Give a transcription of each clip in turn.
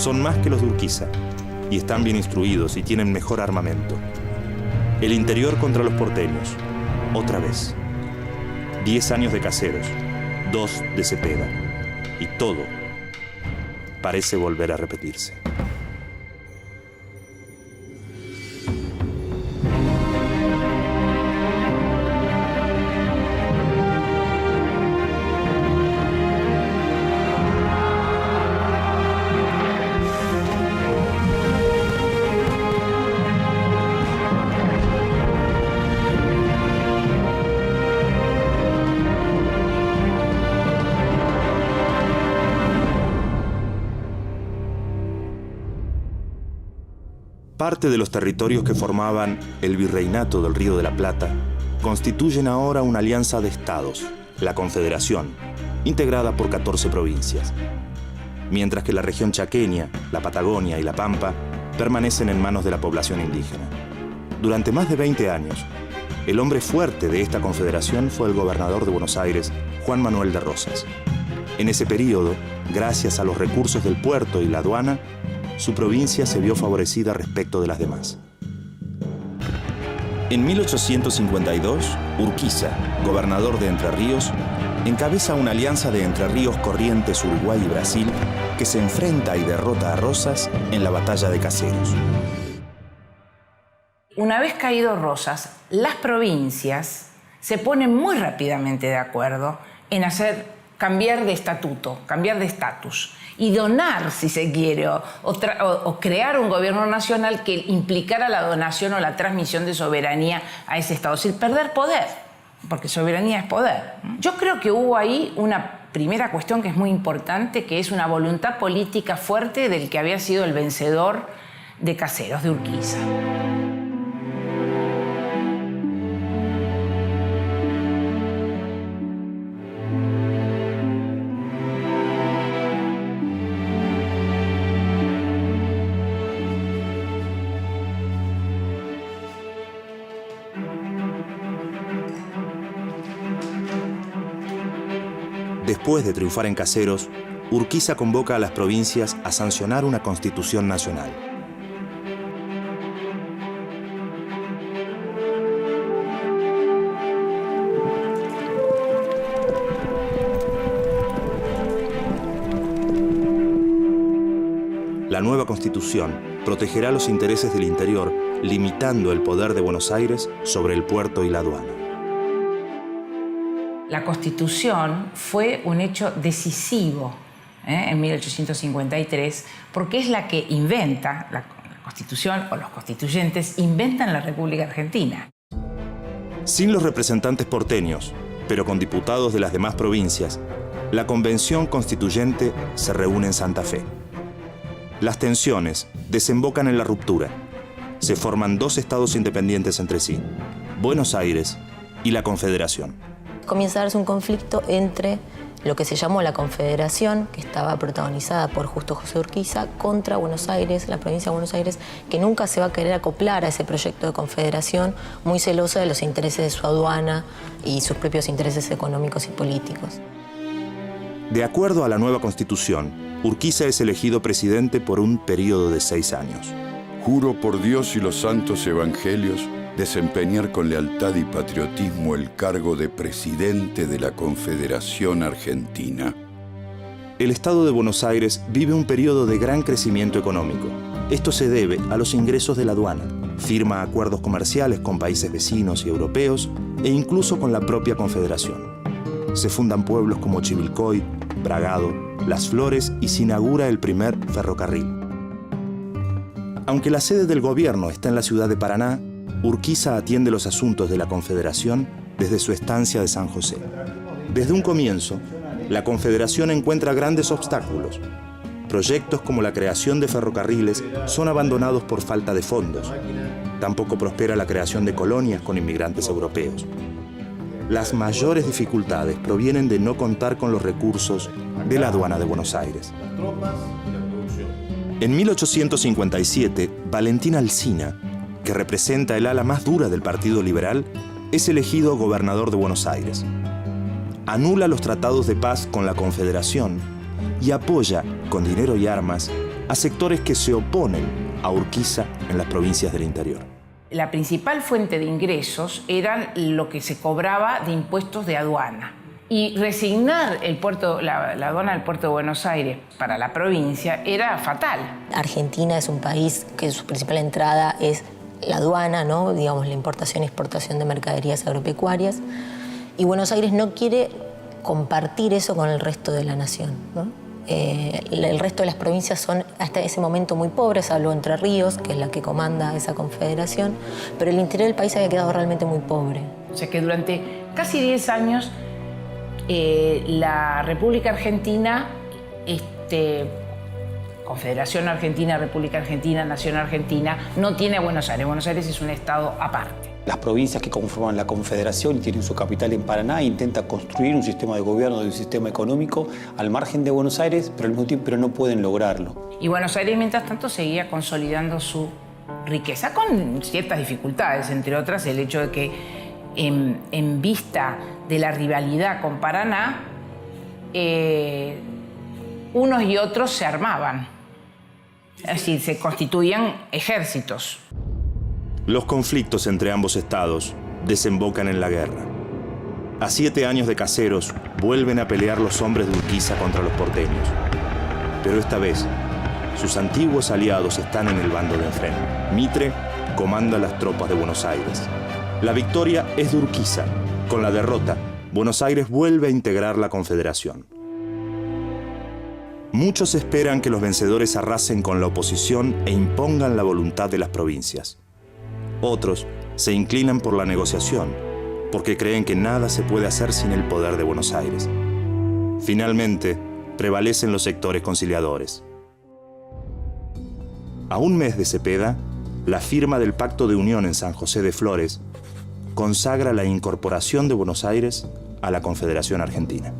son más que los de Urquiza y están bien instruidos y tienen mejor armamento. El interior contra los porteños, otra vez. 10 años de Caseros, 2 de Cepeda, y todo parece volver a repetirse. Parte de los territorios que formaban el Virreinato del Río de la Plata constituyen ahora una alianza de estados, la Confederación, integrada por 14 provincias, mientras que la región chaqueña, la Patagonia y la Pampa permanecen en manos de la población indígena. Durante más de 20 años, el hombre fuerte de esta confederación fue el gobernador de Buenos Aires, Juan Manuel de Rosas. En ese período, gracias a los recursos del puerto y la aduana, su provincia se vio favorecida respecto de las demás. En 1852, Urquiza, gobernador de Entre Ríos, encabeza una alianza de Entre Ríos, Corrientes, Uruguay y Brasil que se enfrenta y derrota a Rosas en la batalla de Caseros. Una vez caído Rosas, las provincias se ponen muy rápidamente de acuerdo en cambiar de estatuto, cambiar de estatus y donar, si se quiere, o crear un gobierno nacional que implicara la donación o la transmisión de soberanía a ese estado, es decir, perder poder, porque soberanía es poder. Yo creo que hubo ahí una primera cuestión que es muy importante, que es una voluntad política fuerte del que había sido el vencedor de Caseros, de Urquiza. Después de triunfar en Caseros, Urquiza convoca a las provincias a sancionar una constitución nacional. La nueva constitución protegerá los intereses del interior, limitando el poder de Buenos Aires sobre el puerto y la aduana. La Constitución fue un hecho decisivo en 1853 porque es la que inventa, la Constitución o los constituyentes inventan la República Argentina. Sin los representantes porteños, pero con diputados de las demás provincias, la Convención Constituyente se reúne en Santa Fe. Las tensiones desembocan en la ruptura. Se forman 2 estados independientes entre sí, Buenos Aires y la Confederación. Comienza a darse un conflicto entre lo que se llamó la Confederación, que estaba protagonizada por Justo José Urquiza, contra Buenos Aires, la provincia de Buenos Aires, que nunca se va a querer acoplar a ese proyecto de confederación, muy celosa de los intereses de su aduana y sus propios intereses económicos y políticos. De acuerdo a la nueva Constitución, Urquiza es elegido presidente por un periodo de 6 años. Juro por Dios y los santos evangelios desempeñar con lealtad y patriotismo el cargo de presidente de la Confederación Argentina. El Estado de Buenos Aires vive un periodo de gran crecimiento económico. Esto se debe a los ingresos de la aduana. Firma acuerdos comerciales con países vecinos y europeos e incluso con la propia Confederación. Se fundan pueblos como Chivilcoy, Bragado, Las Flores y se inaugura el primer ferrocarril. Aunque la sede del gobierno está en la ciudad de Paraná, Urquiza atiende los asuntos de la Confederación desde su estancia de San José. Desde un comienzo, la Confederación encuentra grandes obstáculos. Proyectos como la creación de ferrocarriles son abandonados por falta de fondos. Tampoco prospera la creación de colonias con inmigrantes europeos. Las mayores dificultades provienen de no contar con los recursos de la aduana de Buenos Aires. En 1857, Valentín Alsina, que representa el ala más dura del Partido Liberal, es elegido gobernador de Buenos Aires. Anula los tratados de paz con la Confederación y apoya, con dinero y armas, a sectores que se oponen a Urquiza en las provincias del interior. La principal fuente de ingresos era lo que se cobraba de impuestos de aduana. Y resignar la aduana del puerto de Buenos Aires para la provincia era fatal. Argentina es un país que su principal entrada es la aduana, ¿no? Digamos, la importación y exportación de mercaderías agropecuarias. Y Buenos Aires no quiere compartir eso con el resto de la nación, ¿no? El resto de las provincias son hasta ese momento muy pobres, salvo Entre Ríos, que es la que comanda esa confederación, pero el interior del país había quedado realmente muy pobre. O sea que durante casi 10 años la República Argentina, Confederación Argentina, República Argentina, Nación Argentina, no tiene a Buenos Aires. Buenos Aires es un estado aparte. Las provincias que conforman la Confederación y tienen su capital en Paraná intentan construir un sistema de gobierno y un sistema económico al margen de Buenos Aires, pero al mismo tiempo no pueden lograrlo. Y Buenos Aires, mientras tanto, seguía consolidando su riqueza con ciertas dificultades, entre otras el hecho de que en vista de la rivalidad con Paraná, unos y otros se armaban. Es decir, se constituían ejércitos. Los conflictos entre ambos estados desembocan en la guerra. A 7 años de Caseros, vuelven a pelear los hombres de Urquiza contra los porteños. Pero esta vez, sus antiguos aliados están en el bando de enfrente. Mitre comanda las tropas de Buenos Aires. La victoria es de Urquiza. Con la derrota, Buenos Aires vuelve a integrar la Confederación. Muchos esperan que los vencedores arrasen con la oposición e impongan la voluntad de las provincias. Otros se inclinan por la negociación, porque creen que nada se puede hacer sin el poder de Buenos Aires. Finalmente, prevalecen los sectores conciliadores. A un mes de Cepeda, la firma del Pacto de Unión en San José de Flores consagra la incorporación de Buenos Aires a la Confederación Argentina.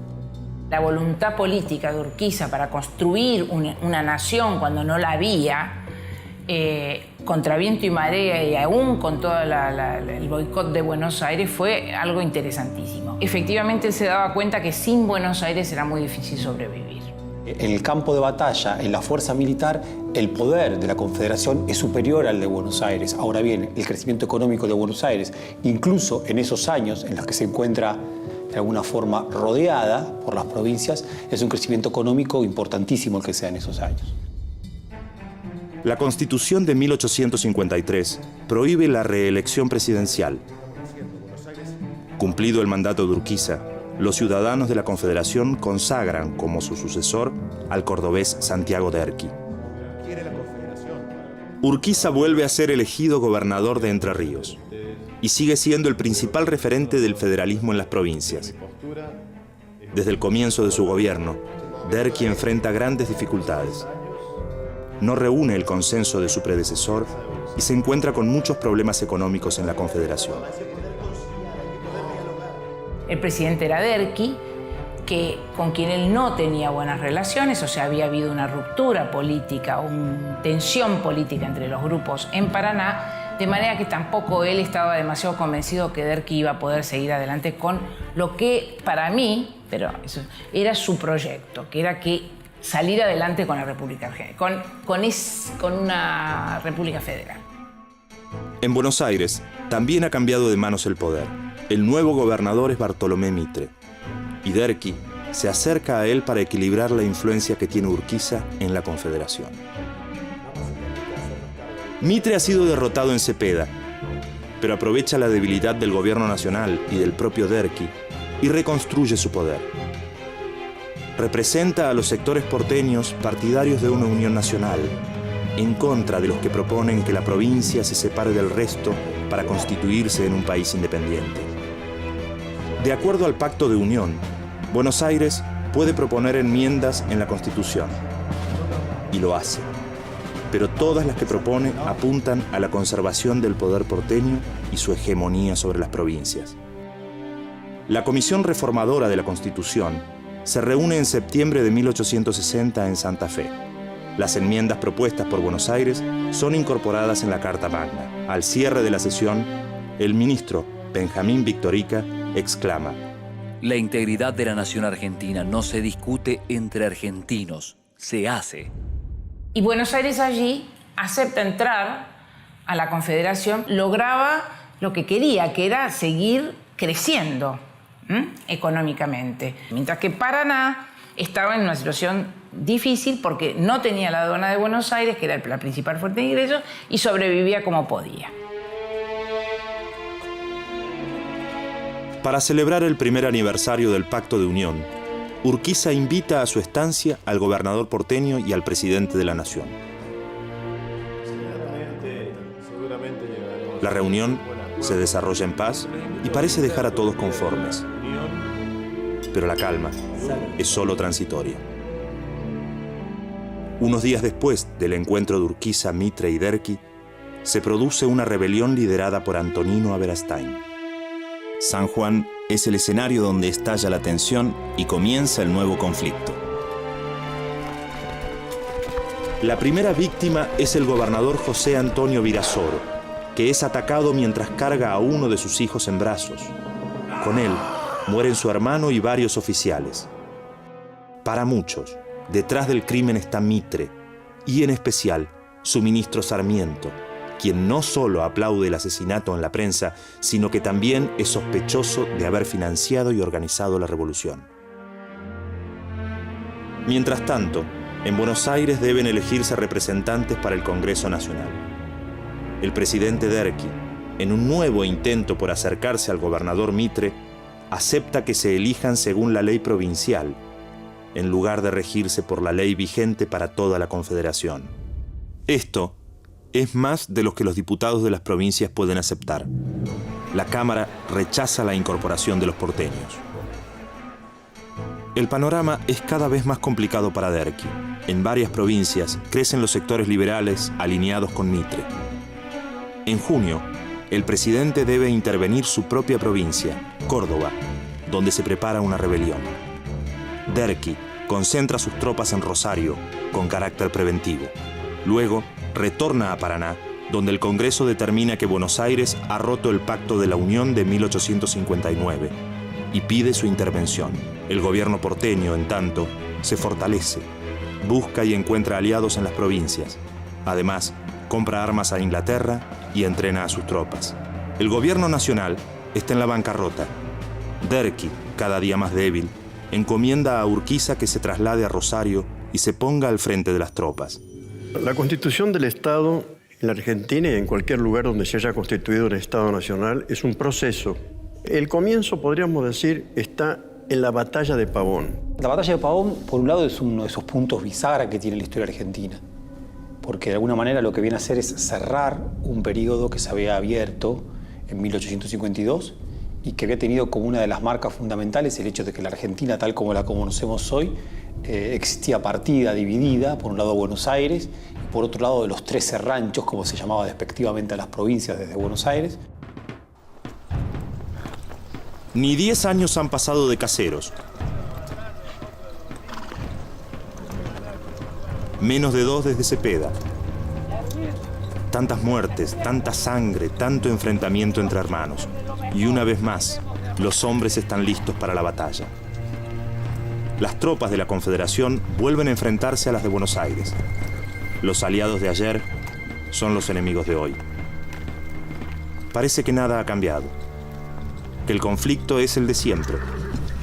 La voluntad política de Urquiza para construir una nación cuando no la había, contra viento y marea y aún con todo el boicot de Buenos Aires, fue algo interesantísimo. Efectivamente, él se daba cuenta que sin Buenos Aires era muy difícil sobrevivir. En el campo de batalla, en la fuerza militar, el poder de la Confederación es superior al de Buenos Aires. Ahora bien, el crecimiento económico de Buenos Aires, incluso en esos años en los que se encuentra de alguna forma rodeada por las provincias, es un crecimiento económico importantísimo el que se da en esos años. La Constitución de 1853 prohíbe la reelección presidencial. Cumplido el mandato de Urquiza, los ciudadanos de la Confederación consagran como su sucesor al cordobés Santiago Derqui. Urquiza vuelve a ser elegido gobernador de Entre Ríos y sigue siendo el principal referente del federalismo en las provincias. Desde el comienzo de su gobierno, Derqui enfrenta grandes dificultades. No reúne el consenso de su predecesor y se encuentra con muchos problemas económicos en la Confederación. El presidente era Derqui, con quien él no tenía buenas relaciones, o sea, había habido una ruptura política, una tensión política entre los grupos en Paraná, de manera que tampoco él estaba demasiado convencido que Derqui iba a poder seguir adelante con lo que para mí, pero eso, era su proyecto, que era que salir adelante con la República Argentina, con una República Federal. En Buenos Aires también ha cambiado de manos el poder. El nuevo gobernador es Bartolomé Mitre, y Derqui se acerca a él para equilibrar la influencia que tiene Urquiza en la Confederación. Mitre ha sido derrotado en Cepeda, pero aprovecha la debilidad del gobierno nacional y del propio Derqui y reconstruye su poder. Representa a los sectores porteños partidarios de una unión nacional, en contra de los que proponen que la provincia se separe del resto para constituirse en un país independiente. De acuerdo al Pacto de Unión, Buenos Aires puede proponer enmiendas en la Constitución, y lo hace. Pero todas las que propone apuntan a la conservación del poder porteño y su hegemonía sobre las provincias. La Comisión Reformadora de la Constitución se reúne en septiembre de 1860 en Santa Fe. Las enmiendas propuestas por Buenos Aires son incorporadas en la Carta Magna. Al cierre de la sesión, el ministro Benjamín Victorica exclama: La integridad de la nación argentina no se discute entre argentinos, se hace. Y Buenos Aires allí acepta entrar a la Confederación, lograba lo que quería, que era seguir creciendo económicamente. Mientras que Paraná estaba en una situación difícil porque no tenía la aduana de Buenos Aires, que era la principal fuente de ingresos, y sobrevivía como podía. Para celebrar el primer aniversario del Pacto de Unión, Urquiza invita a su estancia al gobernador porteño y al presidente de la Nación. La reunión se desarrolla en paz y parece dejar a todos conformes. Pero la calma es solo transitoria. Unos días después del encuentro de Urquiza, Mitre y Derqui, se produce una rebelión liderada por Antonino Aberastain. San Juan es el escenario donde estalla la tensión y comienza el nuevo conflicto. La primera víctima es el gobernador José Antonio Virasoro, que es atacado mientras carga a uno de sus hijos en brazos. Con él mueren su hermano y varios oficiales. Para muchos, detrás del crimen está Mitre, y en especial su ministro Sarmiento, quien no solo aplaude el asesinato en la prensa, sino que también es sospechoso de haber financiado y organizado la revolución. Mientras tanto, en Buenos Aires deben elegirse representantes para el Congreso Nacional. El presidente Derqui, en un nuevo intento por acercarse al gobernador Mitre, acepta que se elijan según la ley provincial, en lugar de regirse por la ley vigente para toda la Confederación. Esto es más de lo que los diputados de las provincias pueden aceptar. La Cámara rechaza la incorporación de los porteños. El panorama es cada vez más complicado para Derqui. En varias provincias crecen los sectores liberales alineados con Mitre. En junio, el presidente debe intervenir su propia provincia, Córdoba, donde se prepara una rebelión. Derqui concentra sus tropas en Rosario con carácter preventivo. Luego, retorna a Paraná, donde el Congreso determina que Buenos Aires ha roto el Pacto de la Unión de 1859 y pide su intervención. El gobierno porteño, en tanto, se fortalece, busca y encuentra aliados en las provincias. Además, compra armas a Inglaterra y entrena a sus tropas. El gobierno nacional está en la bancarrota. Derqui, cada día más débil, encomienda a Urquiza que se traslade a Rosario y se ponga al frente de las tropas. La constitución del Estado en la Argentina y en cualquier lugar donde se haya constituido un Estado nacional es un proceso. El comienzo, podríamos decir, está en la batalla de Pavón. La batalla de Pavón, por un lado, es uno de esos puntos bisagra que tiene la historia argentina, porque de alguna manera lo que viene a hacer es cerrar un periodo que se había abierto en 1852 y que había tenido como una de las marcas fundamentales el hecho de que la Argentina, tal como la conocemos hoy, existía partida, dividida, por un lado Buenos Aires y por otro lado de los 13 ranchos, como se llamaba despectivamente a las provincias desde Buenos Aires. Ni 10 años han pasado de Caseros. Menos de 2 desde Cepeda. Tantas muertes, tanta sangre, tanto enfrentamiento entre hermanos. Y una vez más, los hombres están listos para la batalla. Las tropas de la Confederación vuelven a enfrentarse a las de Buenos Aires. Los aliados de ayer son los enemigos de hoy. Parece que nada ha cambiado, que el conflicto es el de siempre,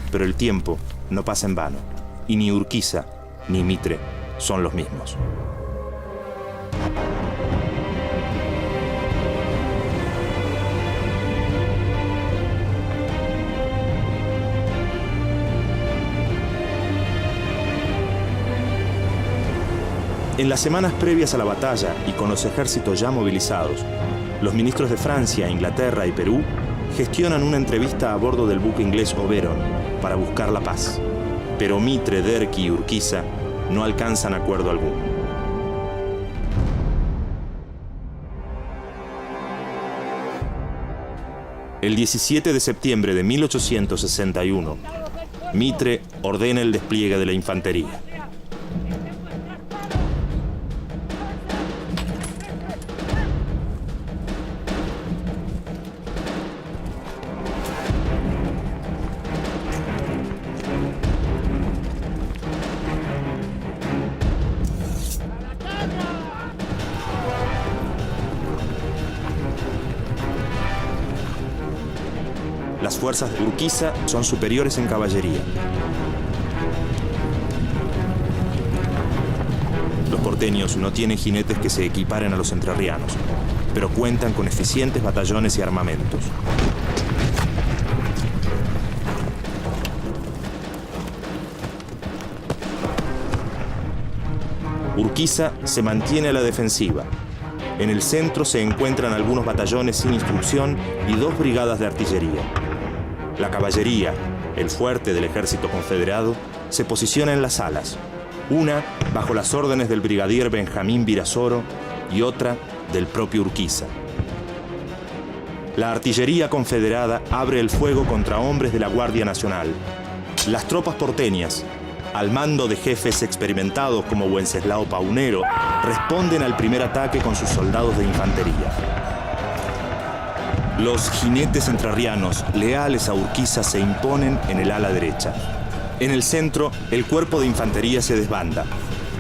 pero el tiempo no pasa en vano, y ni Urquiza ni Mitre son los mismos. En las semanas previas a la batalla y con los ejércitos ya movilizados, los ministros de Francia, Inglaterra y Perú gestionan una entrevista a bordo del buque inglés Oberon para buscar la paz. Pero Mitre, Derqui y Urquiza no alcanzan acuerdo alguno. El 17 de septiembre de 1861, Mitre ordena el despliegue de la infantería. Las fuerzas de Urquiza son superiores en caballería. Los porteños no tienen jinetes que se equiparen a los entrerrianos, pero cuentan con eficientes batallones y armamentos. Urquiza se mantiene a la defensiva. En el centro se encuentran algunos batallones sin instrucción y 2 brigadas de artillería. La caballería, el fuerte del ejército confederado, se posiciona en las alas, una bajo las órdenes del brigadier Benjamín Virasoro y otra del propio Urquiza. La artillería confederada abre el fuego contra hombres de la Guardia Nacional. Las tropas porteñas, al mando de jefes experimentados como Wenceslao Paunero, responden al primer ataque con sus soldados de infantería. Los jinetes entrerrianos, leales a Urquiza, se imponen en el ala derecha. En el centro, el cuerpo de infantería se desbanda.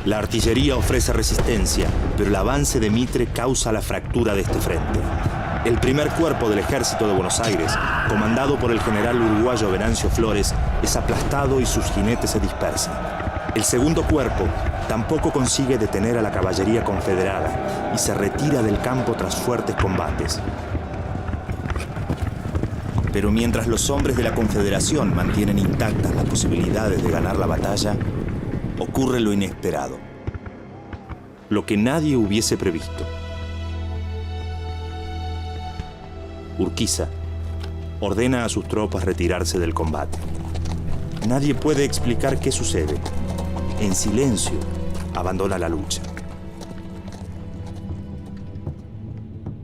La artillería ofrece resistencia, pero el avance de Mitre causa la fractura de este frente. El primer cuerpo del ejército de Buenos Aires, comandado por el general uruguayo Venancio Flores, es aplastado y sus jinetes se dispersan. El segundo cuerpo tampoco consigue detener a la caballería confederada y se retira del campo tras fuertes combates. Pero mientras los hombres de la Confederación mantienen intactas las posibilidades de ganar la batalla, ocurre lo inesperado, lo que nadie hubiese previsto. Urquiza ordena a sus tropas retirarse del combate. Nadie puede explicar qué sucede. En silencio, abandona la lucha.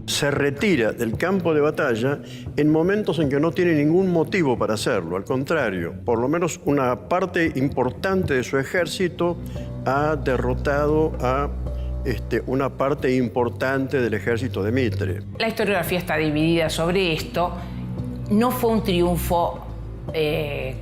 Se retira del campo de batalla en momentos en que no tiene ningún motivo para hacerlo. Al contrario, por lo menos una parte importante de su ejército ha derrotado a una parte importante del ejército de Mitre. La historiografía está dividida sobre esto. No fue un triunfo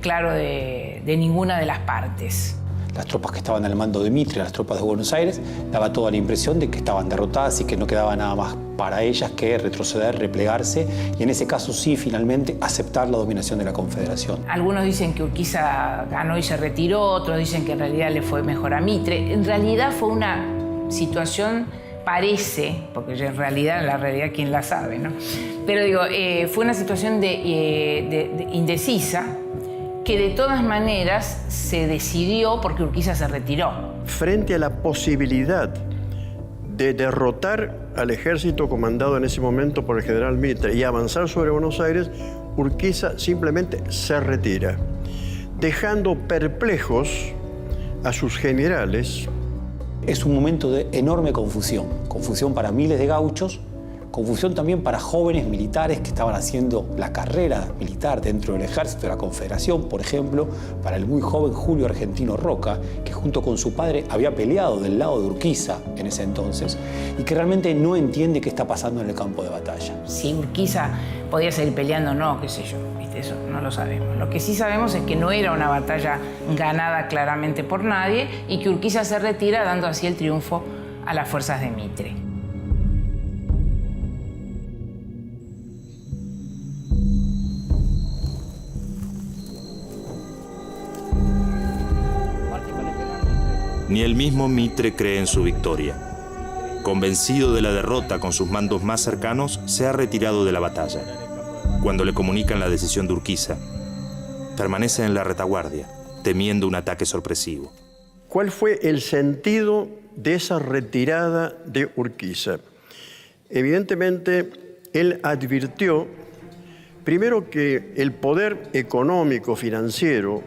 claro de ninguna de las partes. Las tropas que estaban al mando de Mitre, las tropas de Buenos Aires, daba toda la impresión de que estaban derrotadas y que no quedaba nada más para ellas que retroceder, replegarse y en ese caso sí, finalmente, aceptar la dominación de la Confederación. Algunos dicen que Urquiza ganó y se retiró, otros dicen que en realidad le fue mejor a Mitre. En realidad fue una situación, parece, porque en realidad, la realidad quién la sabe, ¿no? Pero digo, fue una situación de indecisa, que de todas maneras se decidió porque Urquiza se retiró. Frente a la posibilidad de derrotar al ejército comandado en ese momento por el general Mitre y avanzar sobre Buenos Aires, Urquiza simplemente se retira, dejando perplejos a sus generales. Es un momento de enorme confusión. Confusión para miles de gauchos, confusión también para jóvenes militares que estaban haciendo la carrera militar dentro del ejército de la Confederación, por ejemplo, para el muy joven Julio Argentino Roca, que junto con su padre había peleado del lado de Urquiza en ese entonces y que realmente no entiende qué está pasando en el campo de batalla. Si Urquiza podía seguir peleando o no, qué sé yo, ¿viste? Eso no lo sabemos. Lo que sí sabemos es que no era una batalla ganada claramente por nadie y que Urquiza se retira dando así el triunfo a las fuerzas de Mitre. Ni el mismo Mitre cree en su victoria. Convencido de la derrota con sus mandos más cercanos, se ha retirado de la batalla. Cuando le comunican la decisión de Urquiza, permanece en la retaguardia, temiendo un ataque sorpresivo. ¿Cuál fue el sentido de esa retirada de Urquiza? Evidentemente, él advirtió, primero, que el poder económico, financiero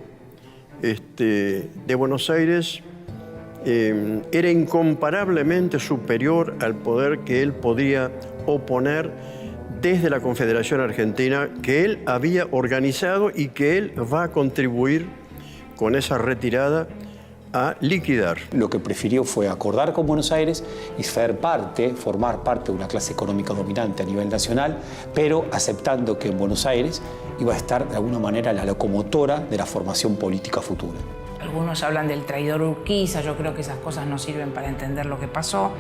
de Buenos Aires era incomparablemente superior al poder que él podía oponer desde la Confederación Argentina, que él había organizado y que él va a contribuir con esa retirada a liquidar. Lo que prefirió fue acordar con Buenos Aires y formar parte de una clase económica dominante a nivel nacional, pero aceptando que en Buenos Aires iba a estar de alguna manera la locomotora de la formación política futura. Algunos hablan del traidor Urquiza, yo creo que esas cosas no sirven para entender lo que pasó.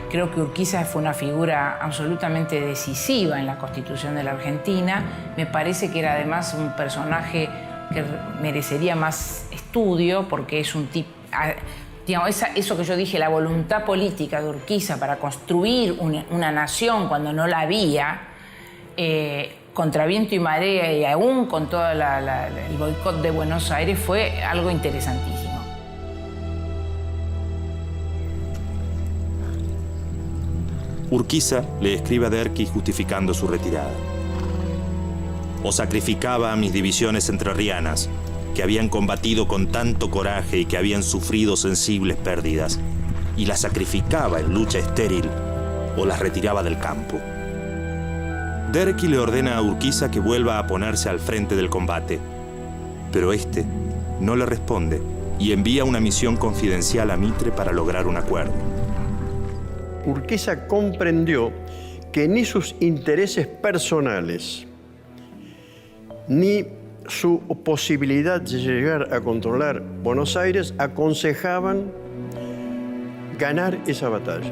Creo que Urquiza fue una figura absolutamente decisiva en la constitución de la Argentina. Me parece que era además un personaje que merecería más estudio porque es un tipo... Digamos, eso que yo dije, la voluntad política de Urquiza para construir una nación cuando no la había, contra viento y marea y aún con todo el boicot de Buenos Aires, fue algo interesantísimo. Urquiza le escribe a Derqui justificando su retirada. O sacrificaba a mis divisiones entrerrianas, que habían combatido con tanto coraje y que habían sufrido sensibles pérdidas, y las sacrificaba en lucha estéril, o las retiraba del campo. Derqui le ordena a Urquiza que vuelva a ponerse al frente del combate, pero este no le responde y envía una misión confidencial a Mitre para lograr un acuerdo. Urquiza comprendió que ni sus intereses personales, ni su posibilidad de llegar a controlar Buenos Aires aconsejaban ganar esa batalla.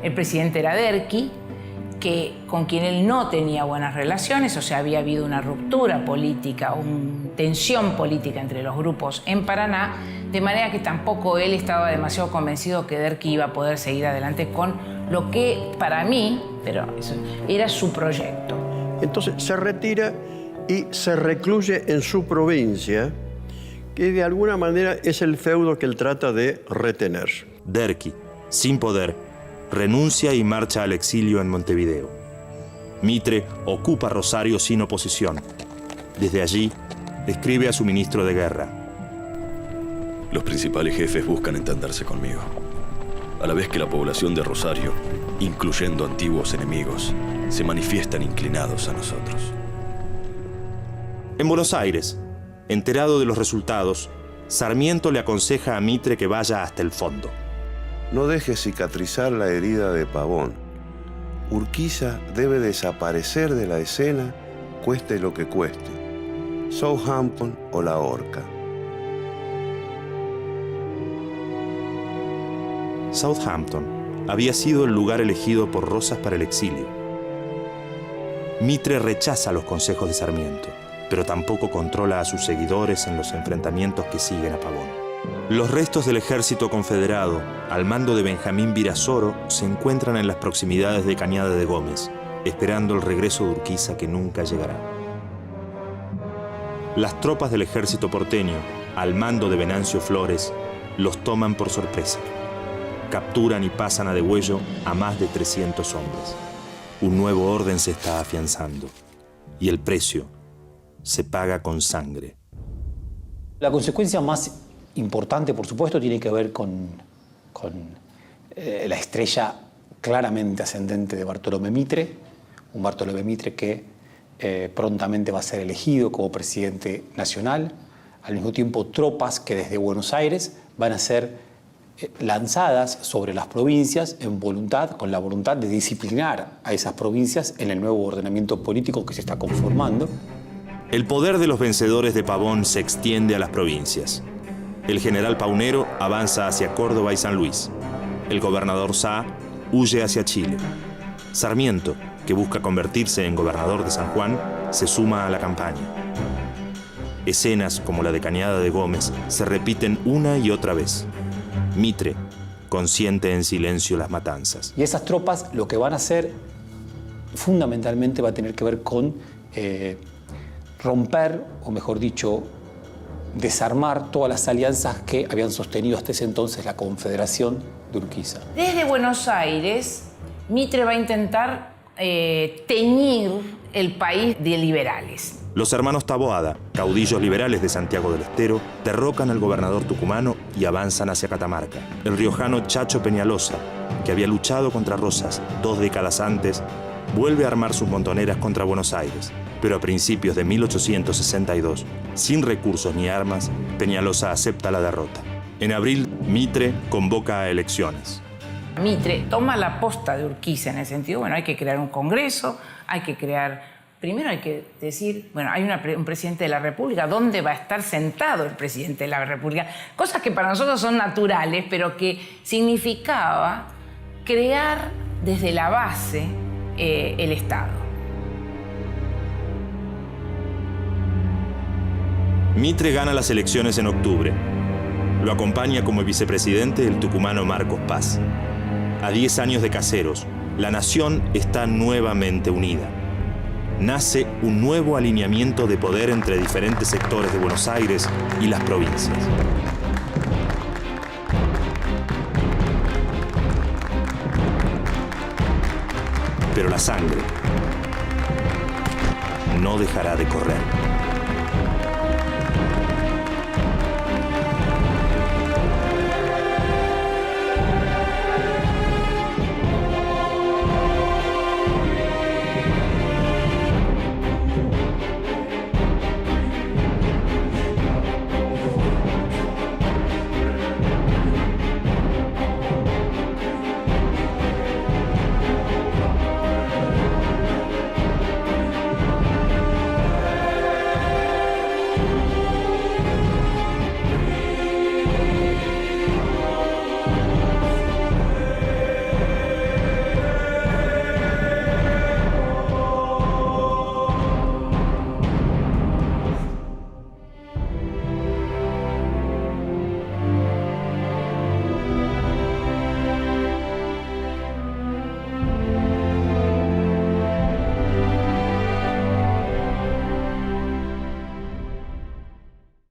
El presidente era Derqui, con quien él no tenía buenas relaciones, o sea, había habido una ruptura política, una tensión política entre los grupos en Paraná, de manera que tampoco él estaba demasiado convencido que Derqui iba a poder seguir adelante con lo que para mí, pero eso, era su proyecto. Entonces se retira y se recluye en su provincia, que de alguna manera es el feudo que él trata de retener. Derqui, sin poder, renuncia y marcha al exilio en Montevideo. Mitre ocupa Rosario sin oposición. Desde allí, escribe a su ministro de guerra. Los principales jefes buscan entenderse conmigo, a la vez que la población de Rosario, incluyendo antiguos enemigos, se manifiestan inclinados a nosotros. En Buenos Aires, enterado de los resultados, Sarmiento le aconseja a Mitre que vaya hasta el fondo. No deje cicatrizar la herida de Pavón. Urquiza debe desaparecer de la escena, cueste lo que cueste. Southampton o la horca. Southampton había sido el lugar elegido por Rosas para el exilio. Mitre rechaza los consejos de Sarmiento, pero tampoco controla a sus seguidores en los enfrentamientos que siguen a Pavón. Los restos del ejército confederado, al mando de Benjamín Virasoro, se encuentran en las proximidades de Cañada de Gómez, esperando el regreso de Urquiza que nunca llegará. Las tropas del ejército porteño, al mando de Venancio Flores, los toman por sorpresa. Capturan y pasan a degüello a más de 300 hombres. Un nuevo orden se está afianzando y el precio se paga con sangre. La consecuencia más importante, por supuesto, tiene que ver con la estrella claramente ascendente de Bartolomé Mitre, un Bartolomé Mitre que prontamente va a ser elegido como presidente nacional. Al mismo tiempo, tropas que desde Buenos Aires van a ser lanzadas sobre las provincias con la voluntad de disciplinar a esas provincias en el nuevo ordenamiento político que se está conformando. El poder de los vencedores de Pavón se extiende a las provincias. El general Paunero avanza hacia Córdoba y San Luis. El gobernador Sá huye hacia Chile. Sarmiento, que busca convertirse en gobernador de San Juan, se suma a la campaña. Escenas como la de Cañada de Gómez se repiten una y otra vez. Mitre consiente en silencio las matanzas. Y esas tropas lo que van a hacer fundamentalmente va a tener que ver con romper, o mejor dicho, desarmar todas las alianzas que habían sostenido hasta ese entonces la Confederación de Urquiza. Desde Buenos Aires, Mitre va a intentar teñir el país de liberales. Los hermanos Taboada, caudillos liberales de Santiago del Estero, derrocan al gobernador tucumano y avanzan hacia Catamarca. El riojano Chacho Peñalosa, que había luchado contra Rosas 2 décadas antes, vuelve a armar sus montoneras contra Buenos Aires. Pero a principios de 1862, sin recursos ni armas, Peñalosa acepta la derrota. En abril, Mitre convoca a elecciones. Mitre toma la posta de Urquiza en el sentido, bueno, hay que crear un congreso, primero hay que decir, bueno, hay un presidente de la República, ¿dónde va a estar sentado el presidente de la República? Cosas que para nosotros son naturales, pero que significaba crear desde la base el Estado. Mitre gana las elecciones en octubre. Lo acompaña como vicepresidente el tucumano Marcos Paz. A 10 años de Caseros, la nación está nuevamente unida. Nace un nuevo alineamiento de poder entre diferentes sectores de Buenos Aires y las provincias. Pero la sangre no dejará de correr.